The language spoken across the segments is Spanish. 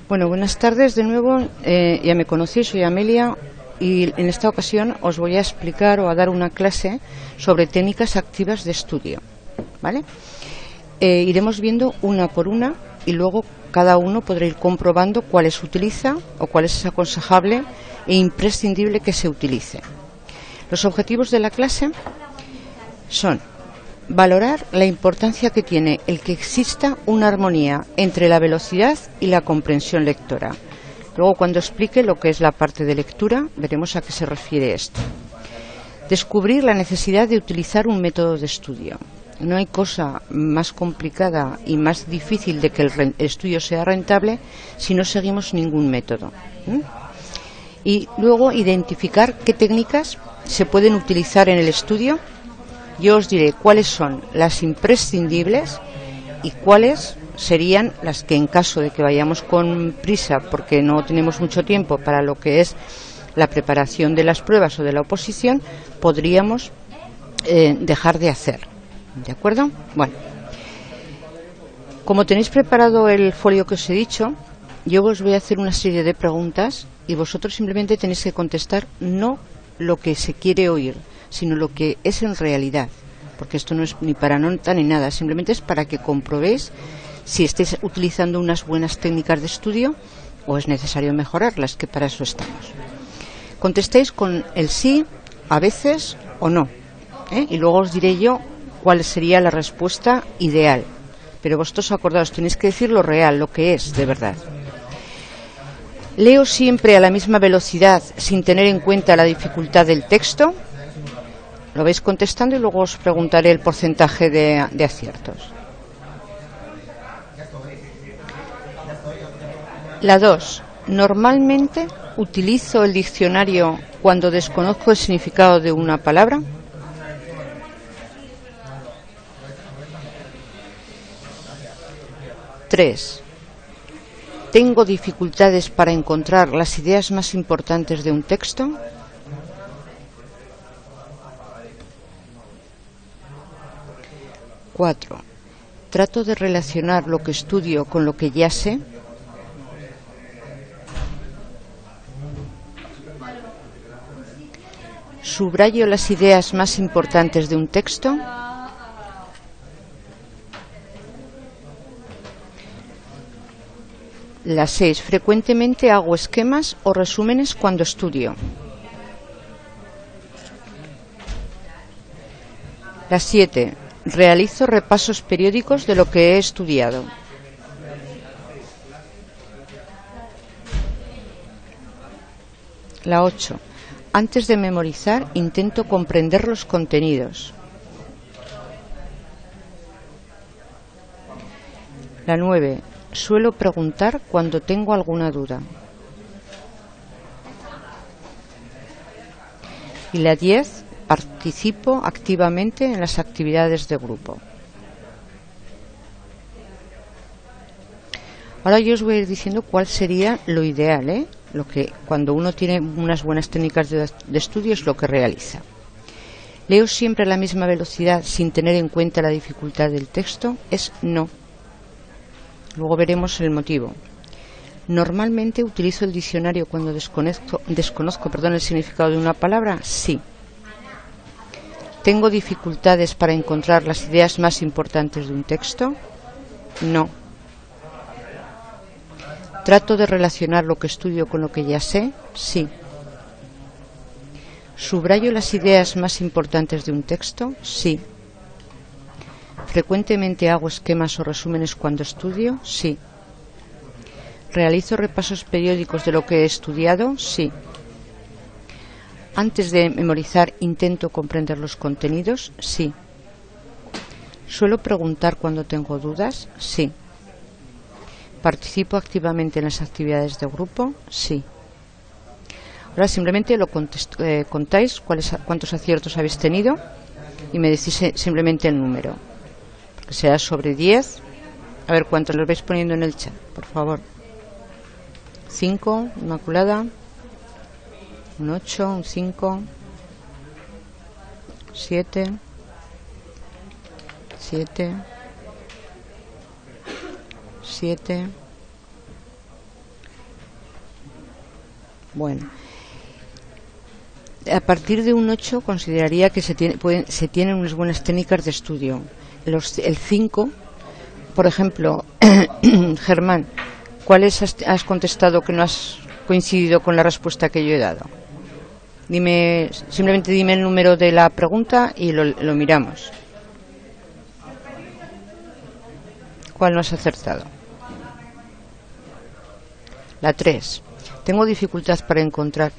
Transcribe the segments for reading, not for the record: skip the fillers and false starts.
Bueno, buenas tardes de nuevo. Ya me conocéis, soy Amelia y en esta ocasión os voy a explicar o a dar una clase sobre técnicas activas de estudio, ¿vale? Iremos viendo una por una y luego cada uno podrá ir comprobando cuáles utiliza o cuál es aconsejable e imprescindible que se utilice. Los objetivos de la clase son valorar la importancia que tiene el que exista una armonía entre la velocidad y la comprensión lectora. Luego, cuando explique lo que es la parte de lectura, veremos a qué se refiere esto. Descubrir la necesidad de utilizar un método de estudio. No hay cosa más complicada y más difícil de que el estudio sea rentable si no seguimos ningún método. Y luego identificar qué técnicas se pueden utilizar en el estudio. Yo os diré cuáles son las imprescindibles y cuáles serían las que, en caso de que vayamos con prisa porque no tenemos mucho tiempo para lo que es la preparación de las pruebas o de la oposición, podríamos dejar de hacer. ¿De acuerdo? Bueno, como tenéis preparado el folio que os he dicho, yo os voy a hacer una serie de preguntas y vosotros simplemente tenéis que contestar no lo que se quiere oír, sino lo que es en realidad, porque esto no es ni para nota ni nada, simplemente es para que comprobéis si estáis utilizando unas buenas técnicas de estudio o es necesario mejorarlas, que para eso estamos. Contestéis con el sí, a veces o no, y luego os diré yo cuál sería la respuesta ideal, pero vosotros acordaos, tenéis que decir lo real, lo que es de verdad. ¿Leo siempre a la misma velocidad sin tener en cuenta la dificultad del texto? Lo vais contestando y luego os preguntaré el porcentaje de aciertos. La 2. ¿Normalmente utilizo el diccionario cuando desconozco el significado de una palabra? Tres. ¿Tengo dificultades para encontrar las ideas más importantes de un texto? 4. ¿Trato de relacionar lo que estudio con lo que ya sé? 5. ¿Subrayo las ideas más importantes de un texto? 6. ¿Frecuentemente hago esquemas o resúmenes cuando estudio? 7. ¿Realizo repasos periódicos de lo que he estudiado? 8. Antes de memorizar, intento comprender los contenidos. 9. Suelo preguntar cuando tengo alguna duda. Y 10. Participo activamente en las actividades de grupo. Ahora yo os voy a ir diciendo cuál sería lo ideal, lo que cuando uno tiene unas buenas técnicas de estudio es lo que realiza. ¿Leo siempre a la misma velocidad sin tener en cuenta la dificultad del texto? Es no. Luego veremos el motivo. ¿Normalmente utilizo el diccionario cuando desconozco el significado de una palabra? Sí. ¿Tengo dificultades para encontrar las ideas más importantes de un texto? No. ¿Trato de relacionar lo que estudio con lo que ya sé? Sí. ¿Subrayo las ideas más importantes de un texto? Sí. ¿Frecuentemente hago esquemas o resúmenes cuando estudio? Sí. ¿Realizo repasos periódicos de lo que he estudiado? Sí. Antes de memorizar, ¿intento comprender los contenidos? Sí. ¿Suelo preguntar cuando tengo dudas? Sí. ¿Participo activamente en las actividades de grupo? Sí. Ahora simplemente lo contáis cuántos aciertos habéis tenido y me decís simplemente el número. Porque será sobre 10. A ver cuántos los vais poniendo en el chat, por favor. 5, Inmaculada. Un 8, un 5, 7, 7, 7, Bueno, a partir de un 8 consideraría que se tienen unas buenas técnicas de estudio. El 5, por ejemplo, Germán, ¿cuáles has contestado que no has coincidido con la respuesta que yo he dado? Simplemente dime el número de la pregunta y lo miramos. ¿Cuál no has acertado? La 3. Tengo dificultad para encontrar.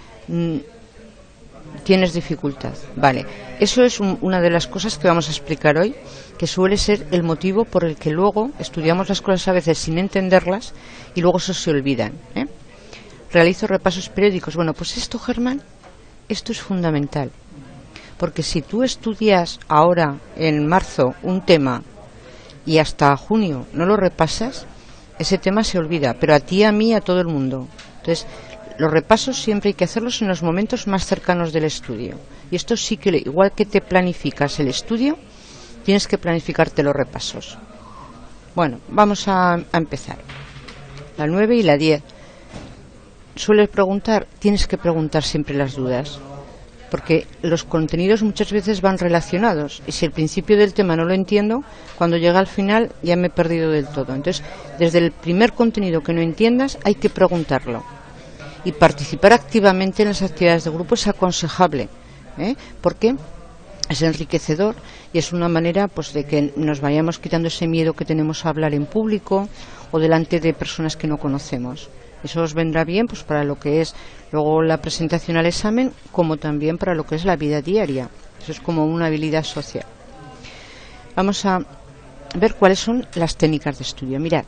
Tienes dificultad. Vale. Eso es una de las cosas que vamos a explicar hoy, que suele ser el motivo por el que luego estudiamos las cosas a veces sin entenderlas y luego eso se olvidan. Realizo repasos periódicos. Bueno, pues esto, Germán, esto es fundamental. Porque si tú estudias ahora, en marzo, un tema y hasta junio no lo repasas, ese tema se olvida. Pero a ti, a mí, a todo el mundo. Entonces, los repasos siempre hay que hacerlos en los momentos más cercanos del estudio. Y esto sí que, igual que te planificas el estudio, tienes que planificarte los repasos. Bueno, vamos a empezar. La 9 y la 10. Sueles preguntar, tienes que preguntar siempre las dudas. Porque los contenidos muchas veces van relacionados. Y si el principio del tema no lo entiendo, cuando llega al final ya me he perdido del todo. Entonces, desde el primer contenido que no entiendas, hay que preguntarlo. Y participar activamente en las actividades de grupo es aconsejable, porque es enriquecedor y es una manera pues de que nos vayamos quitando ese miedo que tenemos a hablar en público o delante de personas que no conocemos. Eso os vendrá bien pues para lo que es luego la presentación al examen, como también para lo que es la vida diaria. Eso es como una habilidad social. Vamos a ver cuáles son las técnicas de estudio. Mirad,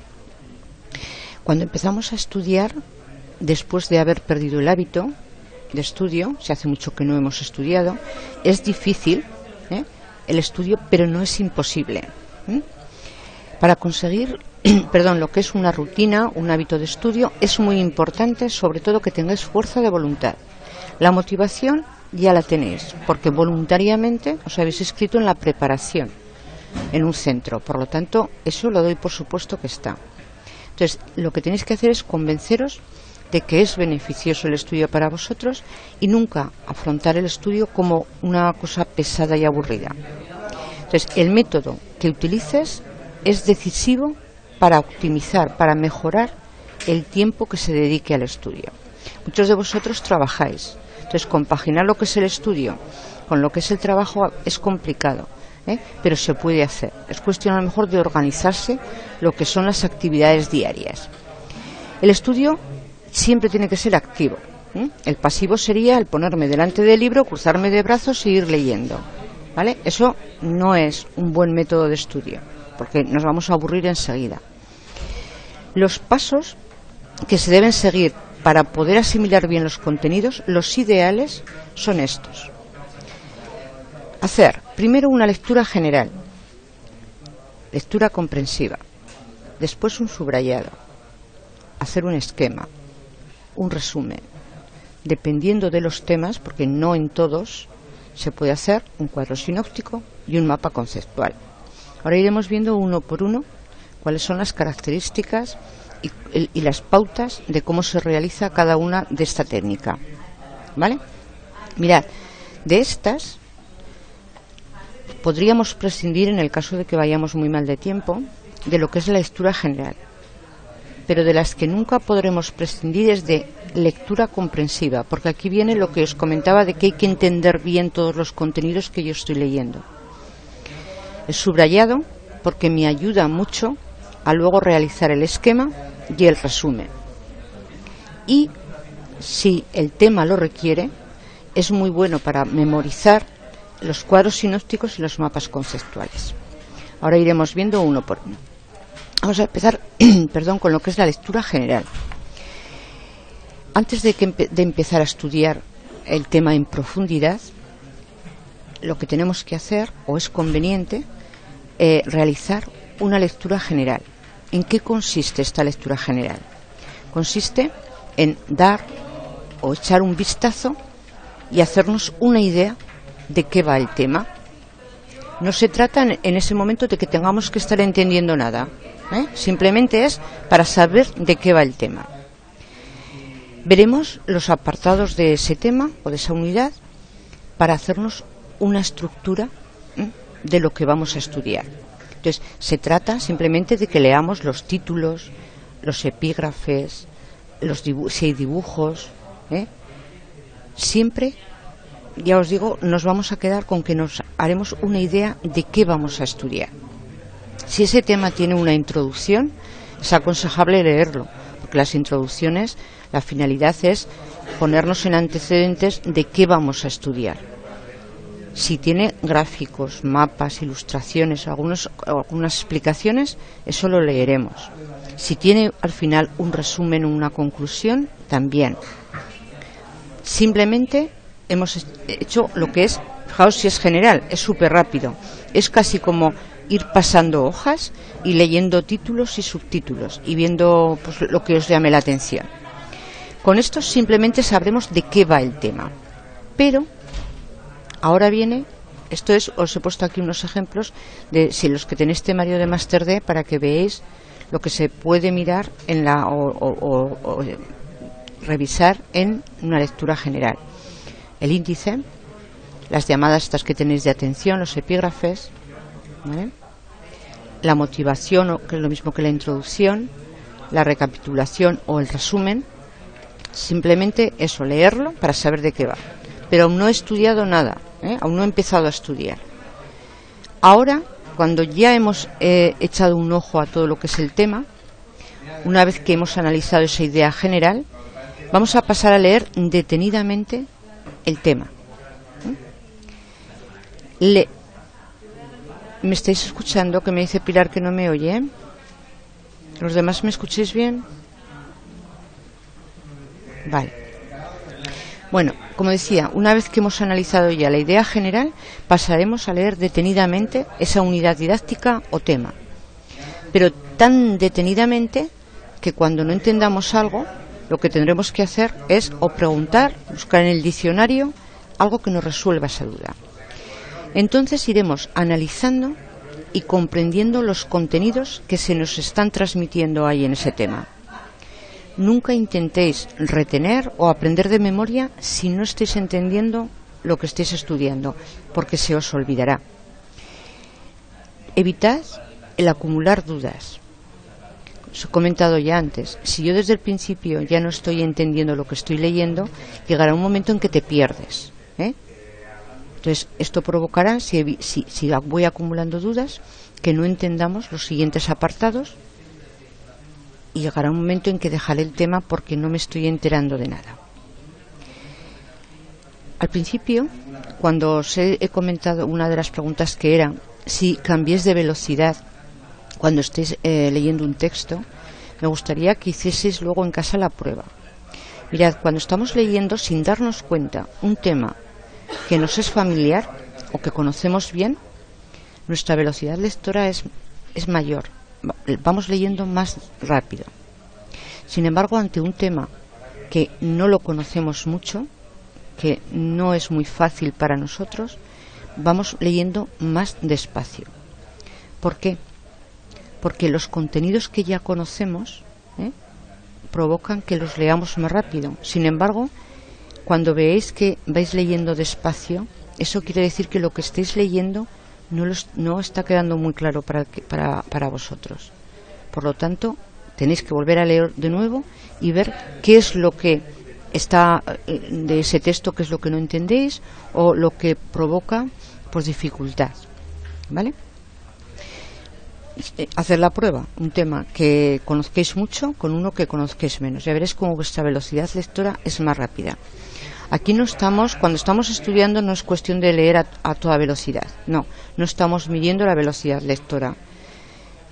cuando empezamos a estudiar, después de haber perdido el hábito de estudio, si hace mucho que no hemos estudiado, es difícil el estudio, pero no es imposible. Para conseguir lo que es una rutina, un hábito de estudio, es muy importante, sobre todo, que tengáis fuerza de voluntad. La motivación ya la tenéis, porque voluntariamente os habéis inscrito en la preparación en un centro. Por lo tanto, eso lo doy por supuesto que está. Entonces, lo que tenéis que hacer es convenceros de que es beneficioso el estudio para vosotros y nunca afrontar el estudio como una cosa pesada y aburrida. Entonces, el método que utilices es decisivo para optimizar, para mejorar el tiempo que se dedique al estudio. Muchos de vosotros trabajáis, entonces compaginar lo que es el estudio con lo que es el trabajo es complicado, pero se puede hacer. Es cuestión a lo mejor de organizarse lo que son las actividades diarias. El estudio siempre tiene que ser activo. El pasivo sería el ponerme delante del libro, cruzarme de brazos y ir leyendo. ¿Vale? Eso no es un buen método de estudio, porque nos vamos a aburrir enseguida. Los pasos que se deben seguir para poder asimilar bien los contenidos, los ideales son estos. Hacer primero una lectura general, lectura comprensiva, después un subrayado, hacer un esquema, un resumen, dependiendo de los temas, porque no en todos se puede hacer un cuadro sinóptico y un mapa conceptual. Ahora iremos viendo uno por uno cuáles son las características y las pautas de cómo se realiza cada una de esta técnica. ¿Vale? Mirad, de estas podríamos prescindir, en el caso de que vayamos muy mal de tiempo, de lo que es la lectura general. Pero de las que nunca podremos prescindir es de lectura comprensiva, porque aquí viene lo que os comentaba de que hay que entender bien todos los contenidos que yo estoy leyendo. El subrayado, porque me ayuda mucho a luego realizar el esquema y el resumen. Y si el tema lo requiere, es muy bueno para memorizar los cuadros sinópticos y los mapas conceptuales. Ahora iremos viendo uno por uno. Vamos a empezar con lo que es la lectura general. Antes de empezar a estudiar el tema en profundidad, lo que tenemos que hacer, o es conveniente, realizar una lectura general. ¿En qué consiste esta lectura general? Consiste en dar o echar un vistazo y hacernos una idea de qué va el tema. No se trata en ese momento de que tengamos que estar entendiendo nada. Simplemente es para saber de qué va el tema. Veremos los apartados de ese tema o de esa unidad para hacernos una estructura de lo que vamos a estudiar. Entonces, se trata simplemente de que leamos los títulos, los epígrafes, si hay dibujos. Siempre, ya os digo, nos vamos a quedar con que nos haremos una idea de qué vamos a estudiar. Si ese tema tiene una introducción, es aconsejable leerlo, porque las introducciones, la finalidad es ponernos en antecedentes de qué vamos a estudiar. Si tiene gráficos, mapas, ilustraciones, algunas explicaciones, eso lo leeremos. Si tiene al final un resumen o una conclusión, también. Simplemente hemos hecho lo que es, fijaos si es general, es súper rápido. Es casi como ir pasando hojas y leyendo títulos y subtítulos y viendo pues, lo que os llame la atención. Con esto simplemente sabremos de qué va el tema. Pero ahora viene, esto es, os he puesto aquí unos ejemplos de si los que tenéis temario de Máster D para que veáis lo que se puede mirar en o revisar en una lectura general. El índice, las llamadas estas que tenéis de atención, los epígrafes, ¿vale? La motivación, que es lo mismo que la introducción, la recapitulación o el resumen. Simplemente eso, leerlo para saber de qué va. Pero aún no he estudiado nada, aún no he empezado a estudiar. Ahora, cuando ya hemos echado un ojo a todo lo que es el tema, una vez que hemos analizado esa idea general, vamos a pasar a leer detenidamente el tema. ¿Me estáis escuchando? Que me dice Pilar que no me oye. ¿Los demás me escucháis bien? Vale. Bueno, como decía, una vez que hemos analizado ya la idea general, pasaremos a leer detenidamente esa unidad didáctica o tema. Pero tan detenidamente que cuando no entendamos algo, lo que tendremos que hacer es o preguntar, buscar en el diccionario algo que nos resuelva esa duda. Entonces iremos analizando y comprendiendo los contenidos que se nos están transmitiendo ahí en ese tema. Nunca intentéis retener o aprender de memoria si no estáis entendiendo lo que estáis estudiando, porque se os olvidará. Evitad el acumular dudas. Os he comentado ya antes, si yo desde el principio ya no estoy entendiendo lo que estoy leyendo, llegará un momento en que te pierdes. Entonces, esto provocará, si voy acumulando dudas, que no entendamos los siguientes apartados y llegará un momento en que dejaré el tema porque no me estoy enterando de nada. Al principio, cuando os he comentado una de las preguntas que era si cambiéis de velocidad cuando estéis leyendo un texto, me gustaría que hicieseis luego en casa la prueba. Mirad, cuando estamos leyendo sin darnos cuenta un tema que nos es familiar o que conocemos bien, nuestra velocidad lectora es mayor. Vamos leyendo más rápido. Sin embargo, ante un tema que no lo conocemos mucho, que no es muy fácil para nosotros, vamos leyendo más despacio. ¿Por qué? Porque los contenidos que ya conocemos provocan que los leamos más rápido. Sin embargo, cuando veáis que vais leyendo despacio, eso quiere decir que lo que estáis leyendo no está quedando muy claro para vosotros. Por lo tanto, tenéis que volver a leer de nuevo y ver qué es lo que está de ese texto, qué es lo que no entendéis o lo que provoca pues dificultad. ¿Vale? Hacer la prueba, un tema que conozcáis mucho con uno que conozcáis menos. Ya veréis cómo vuestra velocidad lectora es más rápida. Aquí cuando estamos estudiando no es cuestión de leer a toda velocidad. No estamos midiendo la velocidad lectora.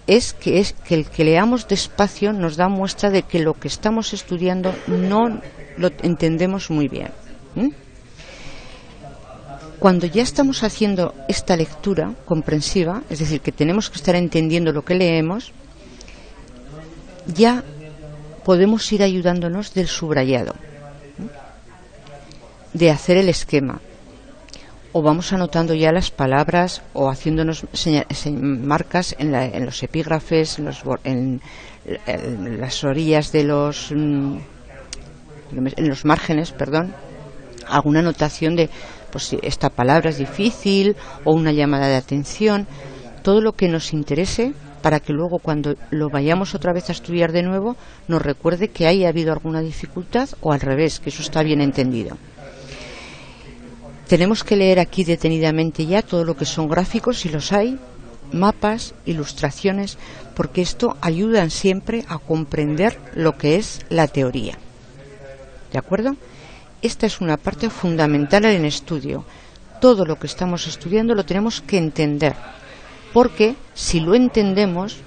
Es que el que leamos despacio nos da muestra de que lo que estamos estudiando no lo entendemos muy bien. Cuando ya estamos haciendo esta lectura comprensiva, es decir, que tenemos que estar entendiendo lo que leemos, ya podemos ir ayudándonos del subrayado, de hacer el esquema, o vamos anotando ya las palabras o haciéndonos marcas en los epígrafes, en las orillas de en los márgenes, perdón, alguna anotación de, pues si esta palabra es difícil, o una llamada de atención, todo lo que nos interese, para que luego cuando lo vayamos otra vez a estudiar de nuevo nos recuerde que haya habido alguna dificultad, o al revés, que eso está bien entendido. Tenemos que leer aquí detenidamente ya todo lo que son gráficos, si los hay, mapas, ilustraciones, porque esto ayuda siempre a comprender lo que es la teoría. ¿De acuerdo? Esta es una parte fundamental en el estudio. Todo lo que estamos estudiando lo tenemos que entender, porque si lo entendemos,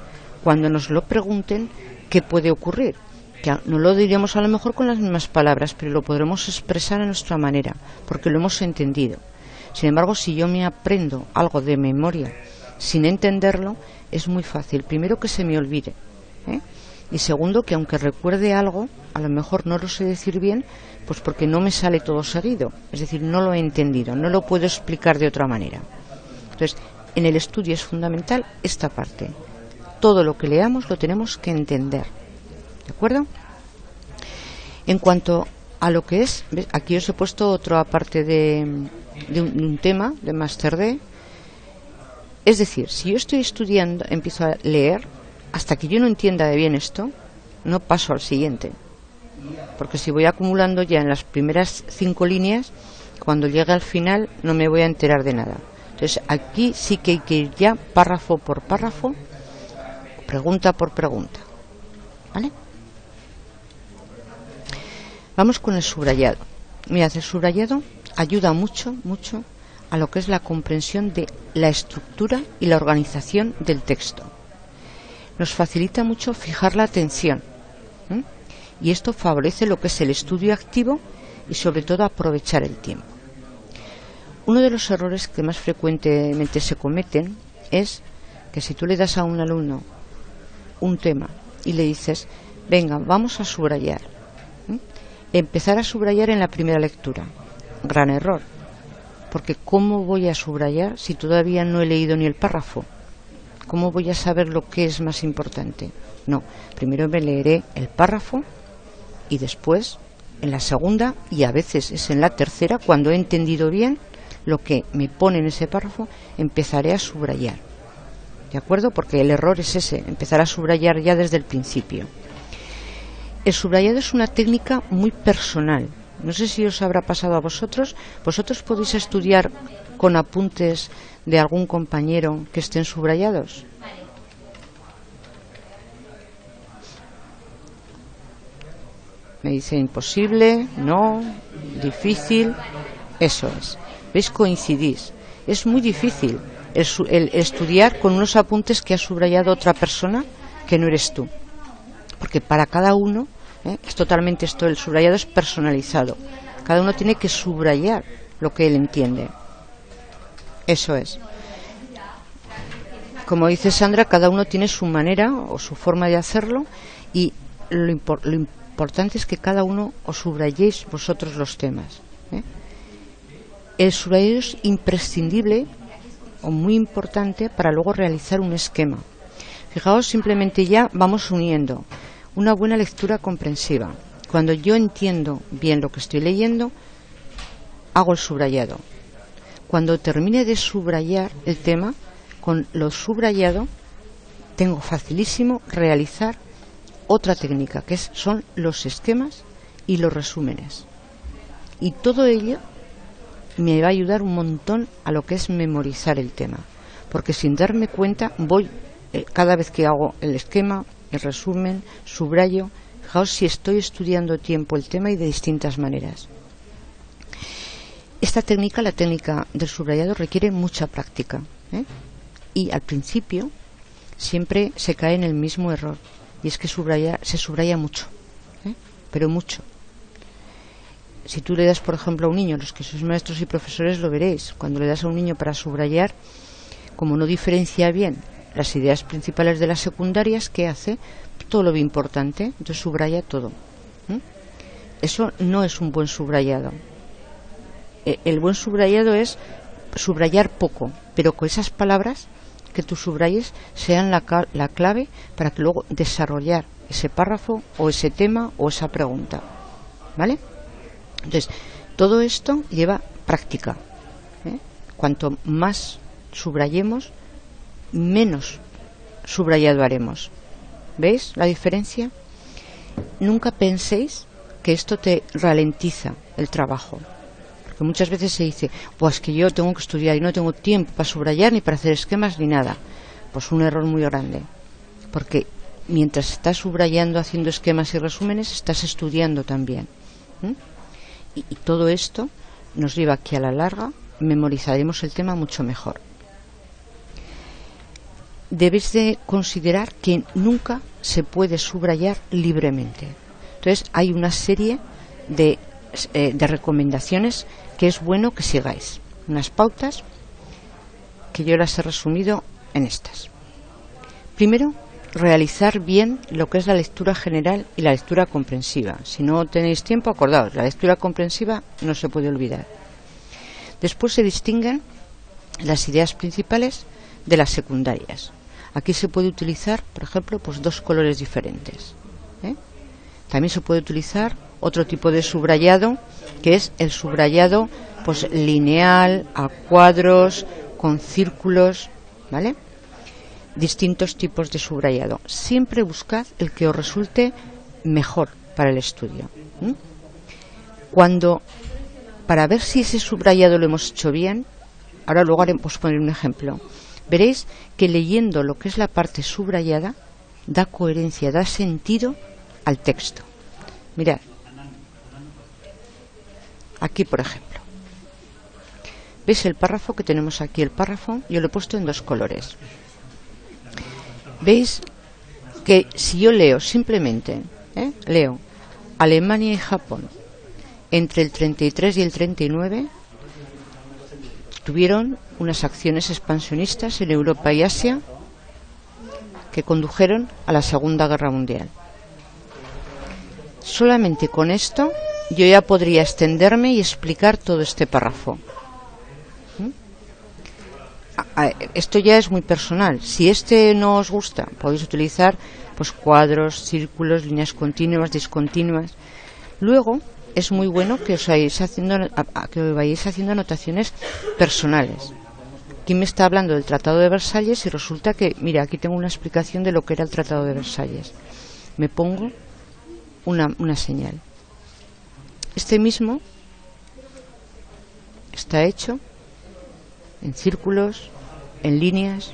cuando nos lo pregunten, ¿qué puede ocurrir? Que no lo diremos a lo mejor con las mismas palabras, pero lo podremos expresar a nuestra manera, porque lo hemos entendido. Sin embargo, si yo me aprendo algo de memoria sin entenderlo, es muy fácil. Primero, que se me olvide, y segundo, que aunque recuerde algo, a lo mejor no lo sé decir bien, pues porque no me sale todo seguido. Es decir, no lo he entendido, no lo puedo explicar de otra manera. Entonces, en el estudio es fundamental esta parte. Todo lo que leamos lo tenemos que entender. ¿De acuerdo? En cuanto a lo que es, ¿ves? Aquí os he puesto otra parte de un tema de Máster D. Es decir, si yo estoy estudiando, empiezo a leer, hasta que yo no entienda de bien esto, no paso al siguiente. Porque si voy acumulando ya en las primeras 5 líneas, cuando llegue al final no me voy a enterar de nada. Entonces aquí sí que hay que ir ya párrafo por párrafo, pregunta por pregunta. ¿Vale? Vamos con el subrayado. Mirad, el subrayado ayuda mucho a lo que es la comprensión de la estructura y la organización del texto. Nos facilita mucho fijar la atención, y esto favorece lo que es el estudio activo y sobre todo aprovechar el tiempo. Uno de los errores que más frecuentemente se cometen es que si tú le das a un alumno un tema y le dices, venga, vamos a subrayar, empezar a subrayar en la primera lectura. Gran error, porque ¿cómo voy a subrayar si todavía no he leído ni el párrafo? ¿Cómo voy a saber lo que es más importante? No, primero me leeré el párrafo y después, en la segunda, y a veces es en la tercera, cuando he entendido bien lo que me pone en ese párrafo, empezaré a subrayar. ¿De acuerdo? Porque el error es ese, empezar a subrayar ya desde el principio. El subrayado es una técnica muy personal. No sé si os habrá pasado a vosotros. ¿Vosotros podéis estudiar con apuntes de algún compañero que estén subrayados? Me dice imposible, no, difícil. Eso es. ¿Veis? Coincidís. Es muy difícil el estudiar con unos apuntes que ha subrayado otra persona que no eres tú. Porque para cada uno, es totalmente esto, el subrayado es personalizado. Cada uno tiene que subrayar lo que él entiende. Eso es. Como dice Sandra, cada uno tiene su manera o su forma de hacerlo, y lo importante es que cada uno os subrayéis vosotros los temas. El subrayado es imprescindible o muy importante para luego realizar un esquema. Fijaos, simplemente ya vamos uniendo una buena lectura comprensiva. Cuando yo entiendo bien lo que estoy leyendo, hago el subrayado. Cuando termine de subrayar el tema, con lo subrayado tengo facilísimo realizar otra técnica, que son los esquemas y los resúmenes. Y todo ello me va a ayudar un montón a lo que es memorizar el tema, porque sin darme cuenta voy, cada vez que hago el esquema, el resumen, subrayo. Fijaos si estoy estudiando tiempo el tema y de distintas maneras. Esta técnica, la técnica del subrayado, requiere mucha práctica, y al principio siempre se cae en el mismo error, y es que se subraya mucho, pero mucho. Si tú le das, por ejemplo, a un niño, los que sois maestros y profesores lo veréis, cuando le das a un niño para subrayar, como no diferencia bien las ideas principales de las secundarias, ¿qué hace? Todo lo importante, entonces subraya todo. Eso no es un buen subrayado. El buen subrayado es subrayar poco, pero con esas palabras que tú subrayes sean la clave para que luego desarrollar ese párrafo o ese tema o esa pregunta. ¿vale? Entonces, todo esto lleva práctica, ¿eh? Cuanto más subrayemos, menos subrayado haremos. ¿Veis la diferencia? Nunca penséis que esto te ralentiza el trabajo, porque muchas veces se dice, pues que yo tengo que estudiar y no tengo tiempo para subrayar ni para hacer esquemas ni nada. Pues un error muy grande, porque mientras estás subrayando, haciendo esquemas y resúmenes, estás estudiando también. Y todo esto nos lleva a que a la larga memorizaremos el tema mucho mejor. Debéis de considerar que nunca se puede subrayar libremente. Entonces hay una serie de recomendaciones que es bueno que sigáis. Unas pautas que yo las he resumido en estas. Primero, realizar bien lo que es la lectura general y la lectura comprensiva. Si no tenéis tiempo, acordaos, la lectura comprensiva no se puede olvidar. Después se distinguen las ideas principales de las secundarias. Aquí se puede utilizar, por ejemplo, pues 2 colores diferentes, ¿eh? También se puede utilizar otro tipo de subrayado, que es el subrayado pues lineal, a cuadros, con círculos, ¿vale? Distintos tipos de subrayado. Siempre buscad el que os resulte mejor para el estudio. Para ver si ese subrayado lo hemos hecho bien, ahora luego haremos poner un ejemplo. Veréis que leyendo lo que es la parte subrayada da coherencia, da sentido al texto. Mirad, aquí por ejemplo, ¿veis el párrafo que tenemos aquí? El párrafo yo lo he puesto en 2 colores. ¿Veis que si yo leo simplemente, leo Alemania y Japón entre el 33 y el 39 tuvieron unas acciones expansionistas en Europa y Asia que condujeron a la Segunda Guerra Mundial? Solamente con esto yo ya podría extenderme y explicar todo este párrafo. Esto ya es muy personal. Si este no os gusta, podéis utilizar pues cuadros, círculos, líneas continuas, discontinuas. Luego es muy bueno que os vayáis haciendo anotaciones personales. Aquí me está hablando del Tratado de Versalles y resulta que, mira, aquí tengo una explicación de lo que era el Tratado de Versalles. Me pongo una señal. Este mismo está hecho en círculos, en líneas,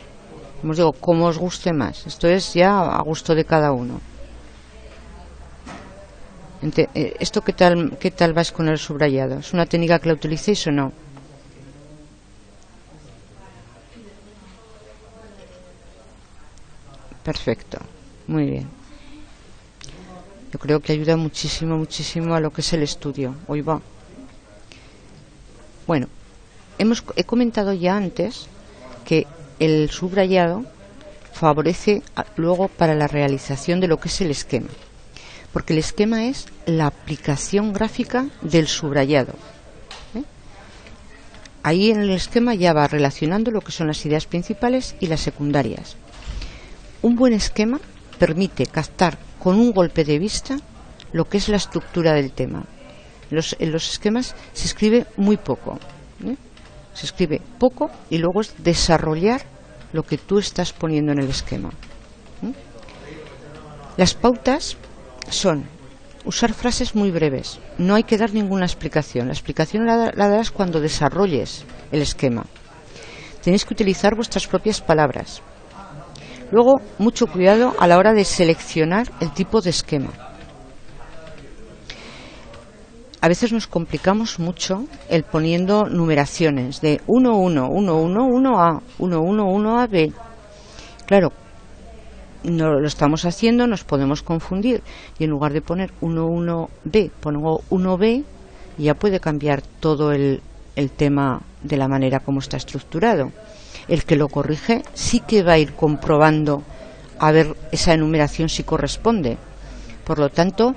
como os digo, como os guste más. Esto es ya a gusto de cada uno. ¿Esto qué tal vais con el subrayado? ¿Es una técnica que la utilicéis o no? Perfecto, muy bien. Yo creo que ayuda muchísimo, muchísimo a lo que es el estudio. Hoy va. Bueno, he comentado ya antes que el subrayado favorece luego para la realización de lo que es el esquema, porque el esquema es la aplicación gráfica del subrayado. Ahí en el esquema ya va relacionando lo que son las ideas principales y las secundarias. Un buen esquema permite captar con un golpe de vista lo que es la estructura del tema. En los esquemas se escribe muy poco, se escribe poco y luego es desarrollar lo que tú estás poniendo en el esquema. Las pautas son usar frases muy breves, no hay que dar ninguna explicación. La explicación la darás cuando desarrolles el esquema. Tenéis que utilizar vuestras propias palabras. Luego, mucho cuidado a la hora de seleccionar el tipo de esquema. A veces nos complicamos mucho el poniendo numeraciones de 1, 1, 1, 1, 1A, 1, 1, 1AB. Claro, no lo estamos haciendo, nos podemos confundir y en lugar de poner 1, 1B, pongo 1B y ya puede cambiar todo el tema de la manera como está estructurado. El que lo corrige sí que va a ir comprobando a ver esa enumeración si corresponde. Por lo tanto,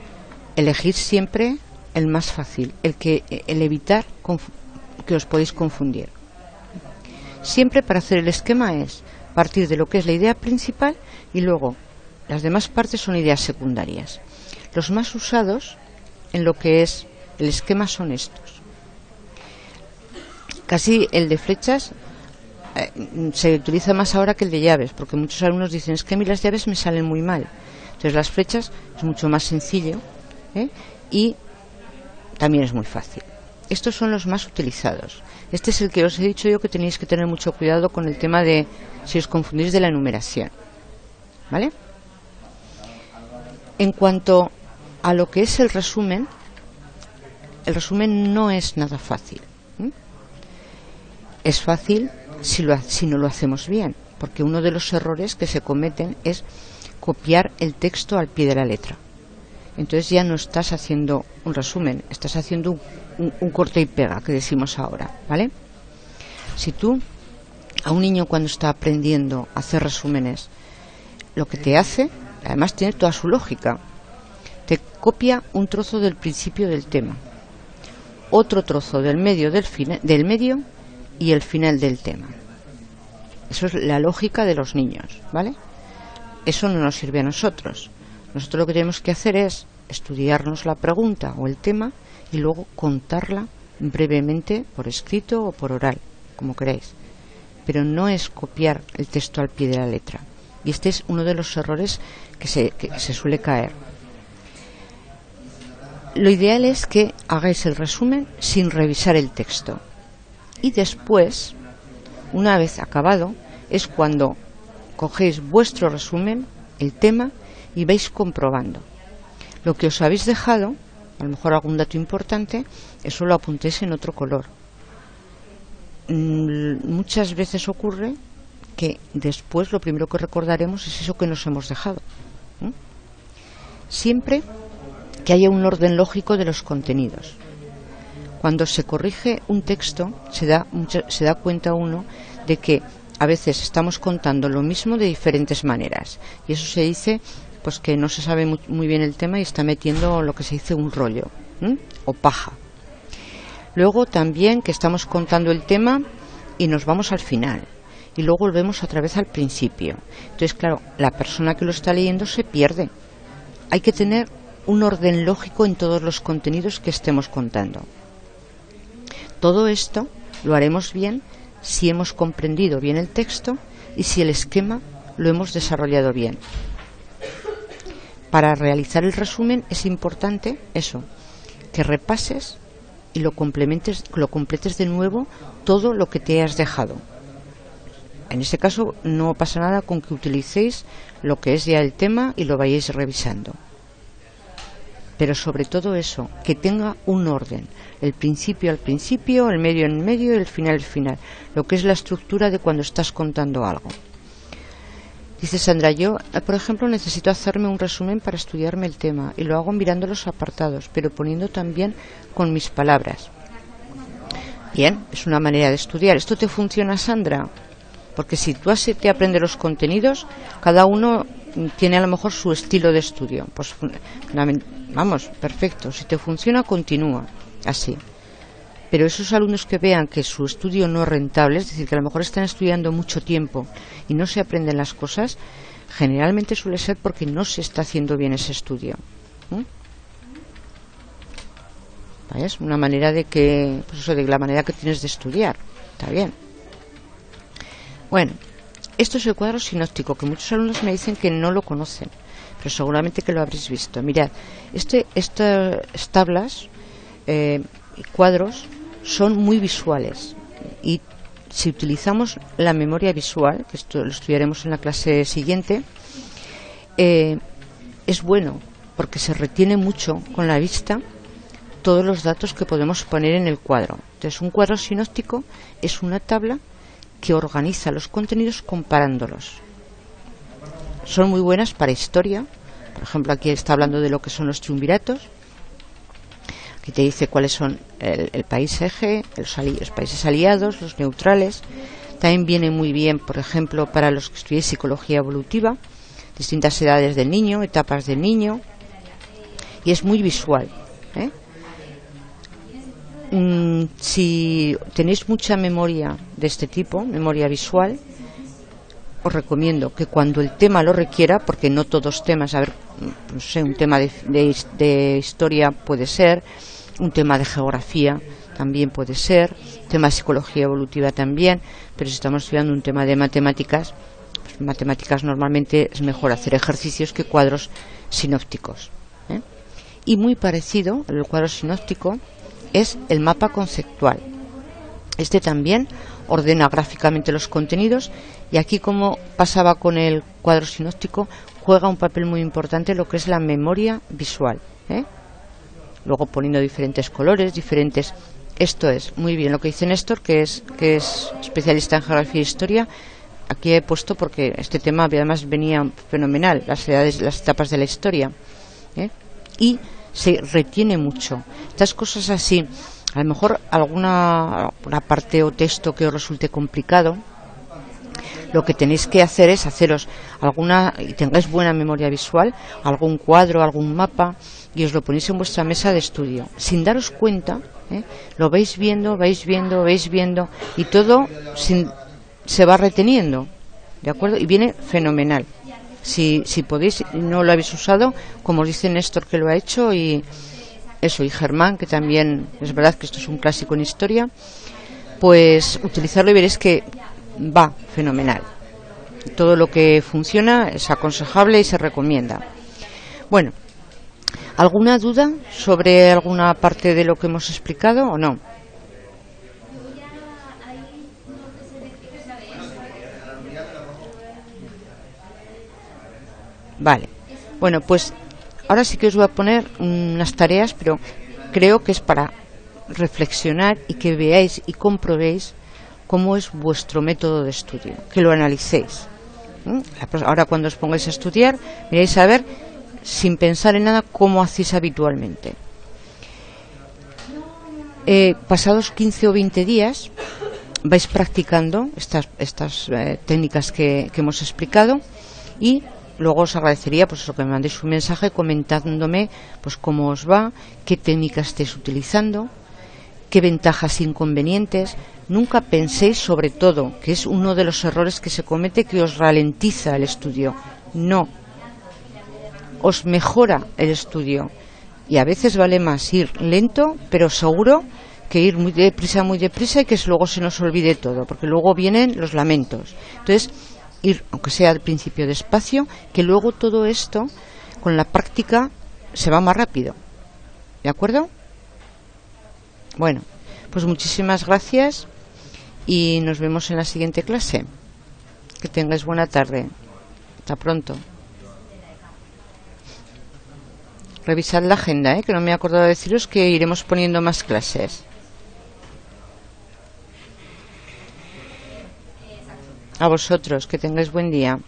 elegir siempre el más fácil, el evitar que os podéis confundir. Siempre para hacer el esquema es partir de lo que es la idea principal y luego las demás partes son ideas secundarias. Los más usados en lo que es el esquema son estos. Casi el de flechas se utiliza más ahora que el de llaves, porque muchos alumnos dicen, es que a mí las llaves me salen muy mal. Entonces las flechas es mucho más sencillo, y también es muy fácil. Estos son los más utilizados. Este es el que os he dicho yo que tenéis que tener mucho cuidado con el tema de si os confundís de la enumeración, ¿vale? En cuanto a lo que es el resumen no es nada fácil. Es fácil si no lo hacemos bien, porque uno de los errores que se cometen es copiar el texto al pie de la letra. Entonces ya no estás haciendo un resumen, estás haciendo un corte y pega, que decimos ahora, ¿vale? Si tú a un niño cuando está aprendiendo a hacer resúmenes, lo que te hace, además tiene toda su lógica, te copia un trozo del principio del tema, otro trozo del medio y el final del tema. Eso es la lógica de los niños, ¿vale? Eso no nos sirve a nosotros. Nosotros lo que tenemos que hacer es estudiarnos la pregunta o el tema y luego contarla brevemente por escrito o por oral, como queráis. Pero no es copiar el texto al pie de la letra. Y este es uno de los errores que se suele caer. Lo ideal es que hagáis el resumen sin revisar el texto. Y después, una vez acabado, es cuando cogéis vuestro resumen, el tema, y vais comprobando. Lo que os habéis dejado, a lo mejor algún dato importante, eso lo apuntéis en otro color. Muchas veces ocurre que después lo primero que recordaremos es eso que nos hemos dejado. Siempre que haya un orden lógico de los contenidos. Cuando se corrige un texto, se da cuenta uno de que a veces estamos contando lo mismo de diferentes maneras. Y eso se dice pues que no se sabe muy bien el tema y está metiendo lo que se dice un rollo, o paja. Luego también que estamos contando el tema y nos vamos al final. Y luego volvemos otra vez al principio. Entonces, claro, la persona que lo está leyendo se pierde. Hay que tener un orden lógico en todos los contenidos que estemos contando. Todo esto lo haremos bien si hemos comprendido bien el texto y si el esquema lo hemos desarrollado bien. Para realizar el resumen es importante eso, que repases y lo completes de nuevo todo lo que te has dejado. En este caso no pasa nada con que utilicéis lo que es ya el tema y lo vayáis revisando. Pero sobre todo eso, que tenga un orden, el principio al principio, el medio en medio y el final al final, lo que es la estructura de cuando estás contando algo. Dice Sandra, yo, por ejemplo, necesito hacerme un resumen para estudiarme el tema y lo hago mirando los apartados, pero poniendo también con mis palabras. Bien, es una manera de estudiar. ¿Esto te funciona, Sandra? Porque si tú te aprendes los contenidos, cada uno tiene a lo mejor su estilo de estudio. Pues vamos, perfecto. Si te funciona, continúa así. Pero esos alumnos que vean que su estudio no es rentable, es decir, que a lo mejor están estudiando mucho tiempo y no se aprenden las cosas, generalmente suele ser porque no se está haciendo bien ese estudio. ¿Ves? Una manera de que, pues eso, de la manera que tienes de estudiar. Está bien. Bueno, esto es el cuadro sinóptico, que muchos alumnos me dicen que no lo conocen, pero seguramente que lo habréis visto. Mirad, estas tablas y cuadros son muy visuales y si utilizamos la memoria visual, que esto lo estudiaremos en la clase siguiente, es bueno porque se retiene mucho con la vista todos los datos que podemos poner en el cuadro. Entonces, un cuadro sinóptico es una tabla que organiza los contenidos comparándolos. Son muy buenas para historia. Por ejemplo, aquí está hablando de lo que son los triunviratos. Aquí te dice cuáles son el país eje, los países aliados, los neutrales. También viene muy bien, por ejemplo, para los que estudiéis psicología evolutiva, distintas edades del niño, etapas del niño. Y es muy visual, Si tenéis mucha memoria de este tipo, memoria visual, os recomiendo que cuando el tema lo requiera, porque no todos temas, a ver, no sé, un tema de historia puede ser, un tema de geografía también puede ser, tema de psicología evolutiva también, pero si estamos estudiando un tema de matemáticas, pues matemáticas normalmente es mejor hacer ejercicios que cuadros sinópticos, ¿eh? Y muy parecido al cuadro sinóptico es el mapa conceptual. Este también ordena gráficamente los contenidos y aquí, como pasaba con el cuadro sinóptico, juega un papel muy importante lo que es la memoria visual, ¿eh? Luego poniendo diferentes colores, diferentes... Esto es muy bien lo que dice Néstor, que es especialista en geografía e historia. Aquí he puesto porque este tema además venía fenomenal, las edades, las etapas de la historia, ¿eh? Y se retiene mucho. Estas cosas así, a lo mejor alguna parte o texto que os resulte complicado, lo que tenéis que hacer es haceros alguna, y tengáis buena memoria visual, algún cuadro, algún mapa, y os lo ponéis en vuestra mesa de estudio, sin daros cuenta, ¿eh? Lo vais viendo, y todo se va reteniendo, ¿de acuerdo? Y viene fenomenal. Si podéis, no lo habéis usado, como os dice Néstor que lo ha hecho, y eso, y Germán, que también es verdad que esto es un clásico en historia, pues utilizarlo y veréis que va fenomenal. Todo lo que funciona es aconsejable y se recomienda. Bueno, ¿alguna duda sobre alguna parte de lo que hemos explicado o no? Vale. Bueno, pues ahora sí que os voy a poner unas tareas, pero creo que es para reflexionar y que veáis y comprobéis cómo es vuestro método de estudio, que lo analicéis. Ahora, cuando os pongáis a estudiar, miréis a ver, sin pensar en nada, cómo hacéis habitualmente. Pasados 15 o 20 días vais practicando estas técnicas que hemos explicado, y luego os agradecería pues eso, que me mandéis un mensaje comentándome pues cómo os va, qué técnicas estáis utilizando, qué ventajas e inconvenientes. Nunca penséis, sobre todo, que es uno de los errores que se comete, que os ralentiza el estudio. No, os mejora el estudio, y a veces vale más ir lento pero seguro que ir muy deprisa y que luego se nos olvide todo, porque luego vienen los lamentos. Entonces, ir, aunque sea al principio, despacio, que luego todo esto con la práctica se va más rápido. ¿De acuerdo? Bueno, pues muchísimas gracias y nos vemos en la siguiente clase. Que tengáis buena tarde. Hasta pronto. Revisad la agenda, que no me he acordado de deciros que iremos poniendo más clases. A vosotros, que tengáis buen día.